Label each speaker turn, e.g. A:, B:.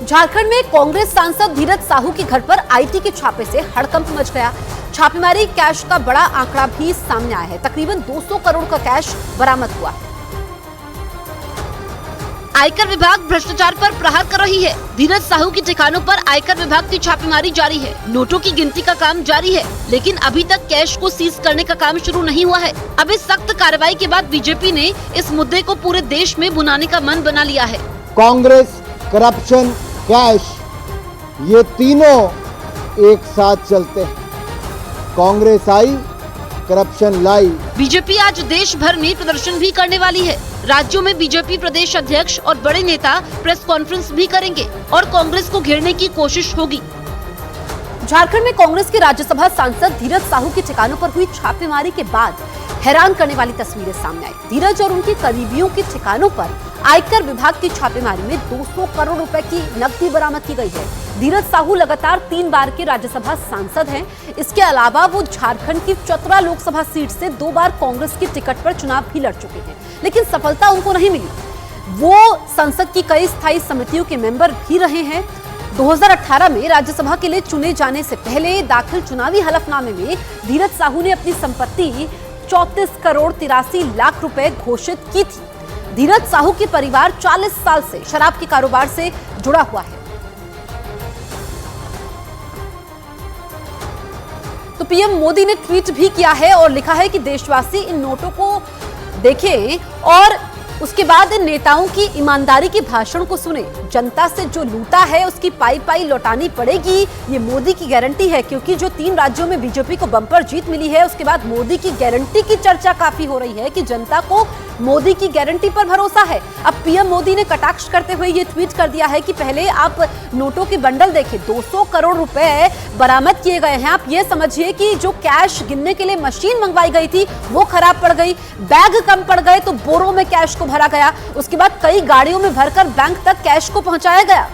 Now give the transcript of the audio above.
A: झारखंड में कांग्रेस सांसद धीरज साहू के घर पर आईटी के छापे से हड़कंप मच गया। छापेमारी कैश का बड़ा आंकड़ा भी सामने आया है। तकरीबन 200 करोड़ का कैश बरामद हुआ। आयकर विभाग भ्रष्टाचार पर प्रहार कर रही है। धीरज साहू के ठिकानों पर आयकर विभाग की छापेमारी जारी है। नोटों की गिनती का काम जारी है, लेकिन अभी तक कैश को सीज करने का काम शुरू नहीं हुआ है। अब इस सख्त कार्रवाई के बाद बीजेपी ने इस मुद्दे को पूरे देश में भुनाने का मन बना लिया है।
B: कांग्रेस, करप्शन, कैश, ये तीनों एक साथ चलते हैं। कांग्रेस आई, करप्शन लाई।
A: बीजेपी आज देश भर में प्रदर्शन भी करने वाली है। राज्यों में बीजेपी प्रदेश अध्यक्ष और बड़े नेता प्रेस कॉन्फ्रेंस भी करेंगे और कांग्रेस को घेरने की कोशिश होगी। झारखंड में कांग्रेस के राज्यसभा सांसद धीरज साहू के ठिकानों पर हुई छापेमारी के बाद हैरान करने वाली तस्वीरें सामने आई। धीरज और उनके करीबियों के ठिकानों पर आयकर विभाग की छापेमारी में 200 करोड़ रुपए की नकदी बरामद की गई है। धीरज साहू लगातार 3 बार के राज्यसभा सांसद हैं। इसके अलावा वो झारखंड की चतरा लोकसभा सीट से 2 बार कांग्रेस की टिकट पर चुनाव भी लड़ चुके हैं, लेकिन सफलता उनको नहीं मिली। वो संसद की कई स्थायी समितियों के मेंबर भी रहे हैं। 2018 में राज्यसभा के लिए चुने जाने से पहले दाखिल चुनावी हलफनामे में धीरज साहू ने अपनी संपत्ति 34 करोड़ 83 लाख रुपए घोषित की थी। धीरज साहू के परिवार 40 साल से शराब के कारोबार से जुड़ा हुआ है। तो पीएम मोदी ने ट्वीट भी किया है और लिखा है कि देशवासी इन नोटों को देखें और उसके बाद इन नेताओं की ईमानदारी के भाषण को सुने। जनता से जो लूटा है उसकी पाई पाई लौटानी पड़ेगी, ये मोदी की गारंटी है। क्योंकि जो 3 राज्यों में बीजेपी को बम्पर जीत मिली है, उसके बाद मोदी की गारंटी की चर्चा काफी हो रही है कि जनता को मोदी की गारंटी पर भरोसा है। अब पीएम मोदी ने कटाक्ष करते हुए ये ट्वीट कर दिया है कि पहले आप नोटों के बंडल देखें, 200 करोड़ रुपए बरामद किए गए हैं। आप ये समझिए कि जो कैश गिनने के लिए मशीन मंगवाई गई थी वो खराब पड़ गई, बैग कम पड़ गए तो बोरों में कैश को भरा गया। उसके बाद कई गाड़ियों में भरकर बैंक तक कैश को पहुंचाया गया।